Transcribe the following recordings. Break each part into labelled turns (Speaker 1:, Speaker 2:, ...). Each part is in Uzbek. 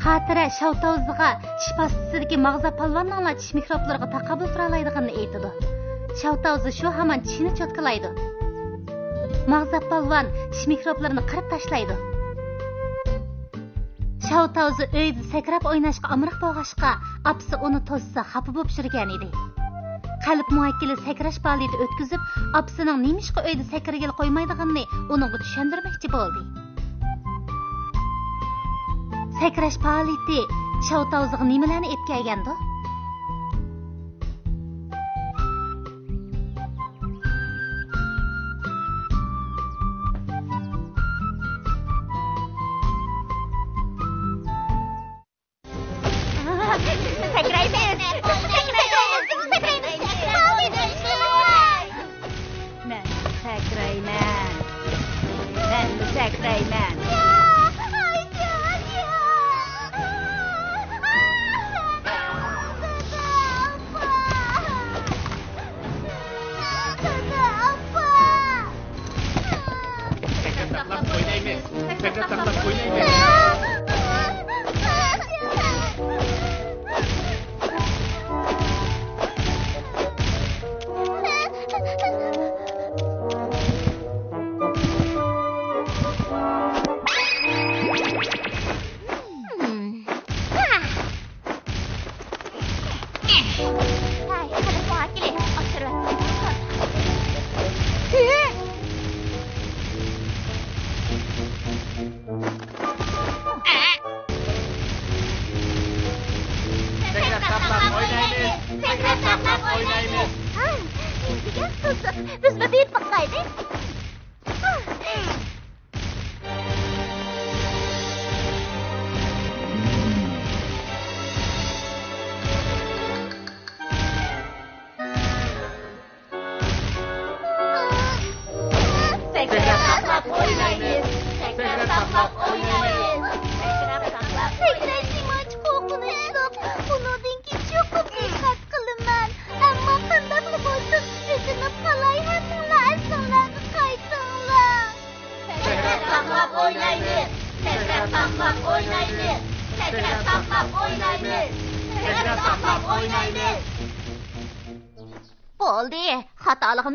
Speaker 1: Xotira Shavtovziga shifasizligi mag'za palvonlarning tish mikroblariga taqabul tura oladiganini aytadi. Shavtovzi shu hamon tishini cho'tkalaydi. Mag'za palvon tish mikroblarini qirib tashlaydi. Shavtovzi uyda sakrab o'ynashga amriq bo'lg'ashqa, apsi uni to'ssa xafa bo'lib shirgan edi. Qalb muakkili sakrash faoliyati o'tkazib, apsining nemishqa uyda sakragil qo'ymaydiganini uningga tushuntirmoqchi bo'ldi. Sakrash faoliyati Shavtovziga nimalarni etkazgandi?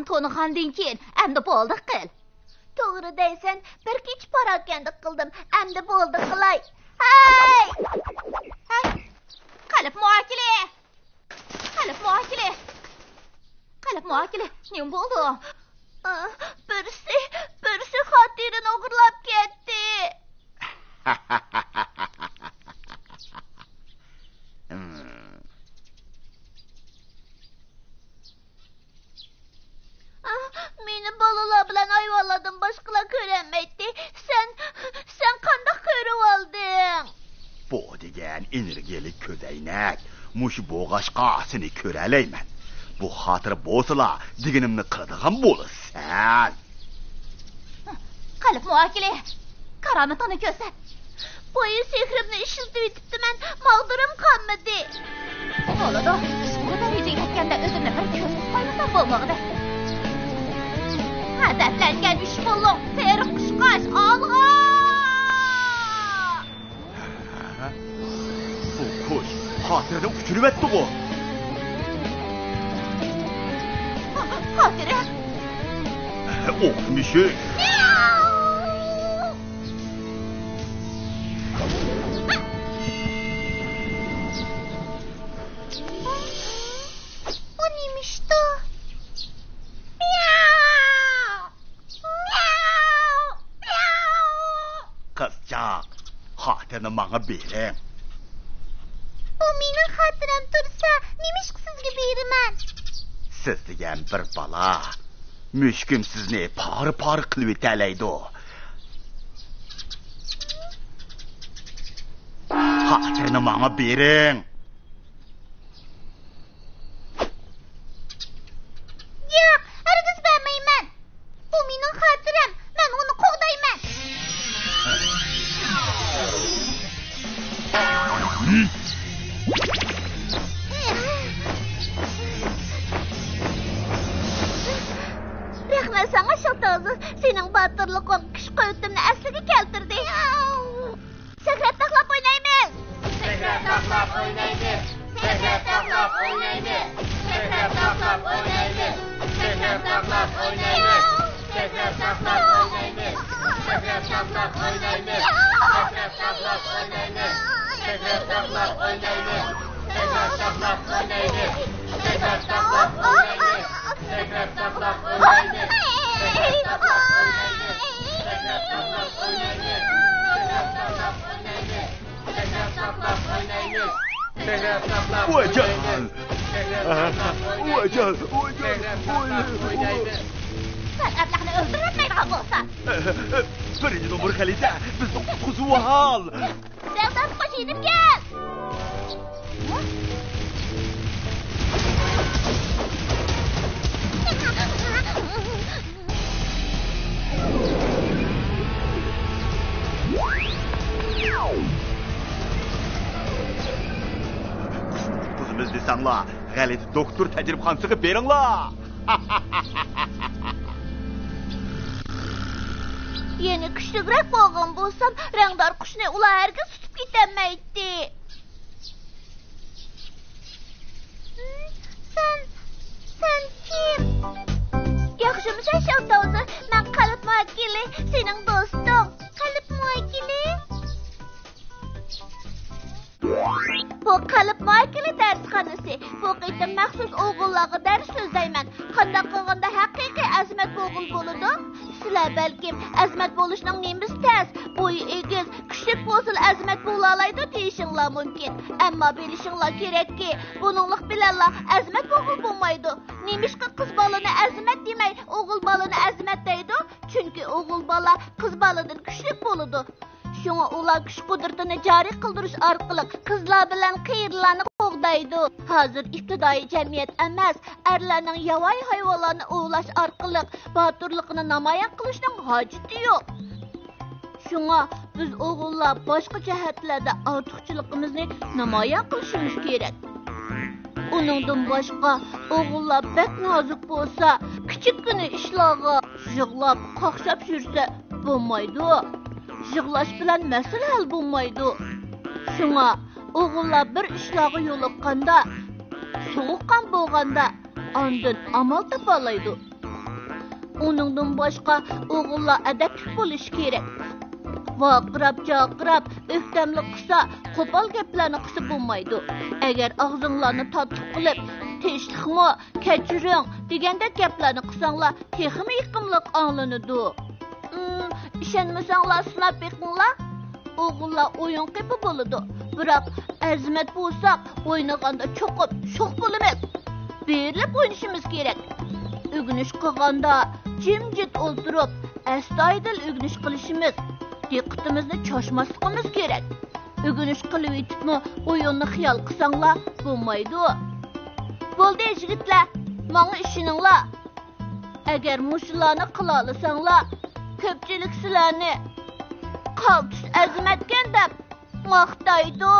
Speaker 2: To'nigandan keyin endi bo'ldi qil. To'g'ri deysan, bir kech parakandlik qildim. Endi bo'ldi qilay. Hay! Qalb muakili. Nima bo'ldi? Birisi xotirini o'g'irlab ketdi. Meni bolalar bilan ayvonlardan boshqalar ko'rmaydi. Sen qanday ko'rib olding?
Speaker 3: Bu degan energiyalik ko'daynak. Mush bo'g'ashqa seni ko'ralayman. Bu xotir bo'lsa, deganimni qiladigan bo'lasan.
Speaker 2: Qalb muakili, karomatini ko'rsat. Bo'yi sehrimni ishiltib yetibdiman, maqdirim qolmadi. Bo'ladi, bu darajaga yetganda o'zimni bir ko'rsatib qo'ymasam bo'lmag'idi. Hadaflangan ish bo'lib, seriq qushqash olg'a!
Speaker 3: Bu qush xotirani uchiribdi-ku.
Speaker 2: Xotira?
Speaker 3: O'xmishi.
Speaker 2: O neymiş-to?
Speaker 3: Qizchaq, xotirani menga bering.
Speaker 2: Bu mening xotiram tursa, nemish sizga beraman?
Speaker 3: Siz degan bir bola mushkim sizni par qilib yetalaydi. Xotirani menga bering.
Speaker 2: Yo'q, hargiz bermayman. Bu mening xotiram, men uni qo'g'dayman. Rahmat sana Shavtovzi, sening batırlığın kuch qo'yutimni asliga keltirdi. Sakrat taxlab o'ynaymiz. Sekrep taklap oynaydı. Sekrep taklap oynaydı. Sekrep taklap oynaydı. Sekrep taklap oynaydı. Sekrep taklap oynaydı. Sekrep taklap oynaydı. Sekrep taklap oynaydı. Sekrep taklap oynaydı. Sekrep taklap oynaydı. Sekrep taklap oynaydı. Sekrep taklap oynaydı. Sekrep taklap oynaydı. Sekrep taklap oynaydı. Sekrep taklap oynaydı. Sekrep taklap oynaydı. Sekrep taklap
Speaker 3: Vajal! Vajal!
Speaker 2: Sen ablağını öldürmeyden olsa.
Speaker 3: Birinci numara kalite, bizning kuzu hal.
Speaker 2: Devdan koşuyordum gel.
Speaker 3: Kuzimiz desanglar, g'alati doktor tajribxonasiga beringlar.
Speaker 2: Yeni küçükrek boğum bulsam, rengdar kuşunu ula herkes tutup gitemeydi. Sen kim? Yaxşımısan Şavdavuzı, ben Kalıp Muakkili, senin dostun. Kalıp Muakkili? Bu Kalıp Muakkili dersxanası. Bu qitim məxsus oğullağı ders sözləymen. Qandaq qılğanda haqiqiy azmat boğul boludu. Sizler belki azmat boluşunun nemiz tez, boyu egiz, küçük bolsun azmat bolalaydı deyişinler mümkün. Ama bilişinler gerek ki, bununluk bilenler azmat boğul bulmaydı. Neymiş ki kız balını azmat demey, oğul balını azmat deydi. Çünkü oğul bala kız balıdır küçük boludu. Şuna ular kuş kudurtunu cari kıldırış arkalı kızlar bilen kıyırlarını qoğdaydı. Hazır iktidai cemiyet emas, erlerinin yavay hayvalarını uğulaş arkalı batırlıqını namayan kılışının haceti yok. Şuna biz oğullar başka cihetlerde artıqçılığımızı namayan kılışımız gerek. Onundan başka oğullar bek nazik bolsa, küçük günü işlağı yığlap, qaqşap sürse bulmaydı. Yığlaş bilen mesele hal bulmaydı. Şuna oğullar bir işlağı yoluqqanda, soğuqqan bolğanda andın amal tapalaydı. Onundan başka oğullar edeplik boluş gerek. Vaqırab, caqırab, öhdəmli qısa, qopal geplerini qısı bulmaydı. Eğer ağzınlarını tatlı qılıp, teşlikmi, keçirin, degende geplerini qısanlar, teximi yıqımlıq anlanıdı. İşenmesenler sınap bekinler, oğullar oyun qepi boludu. Birak azmat bolsak, oynaganda çoqup, şoq bolumek. Berilip oynashimiz gerek. Ügünüş qılganda, jimjit olturup, astoydil ügünüş qilishimiz, diqqatimizni choshmasligimiz gerek. Ügünüş qilib etibmi, oyunni xiyal qilsanglar bo'lmaydi. Bo'ldi yigitlar, manga ishoninglar. Agar mushularni qila olsanglar, ko'pchilik sizlarni qaltis azmatgan deb maqtaydi.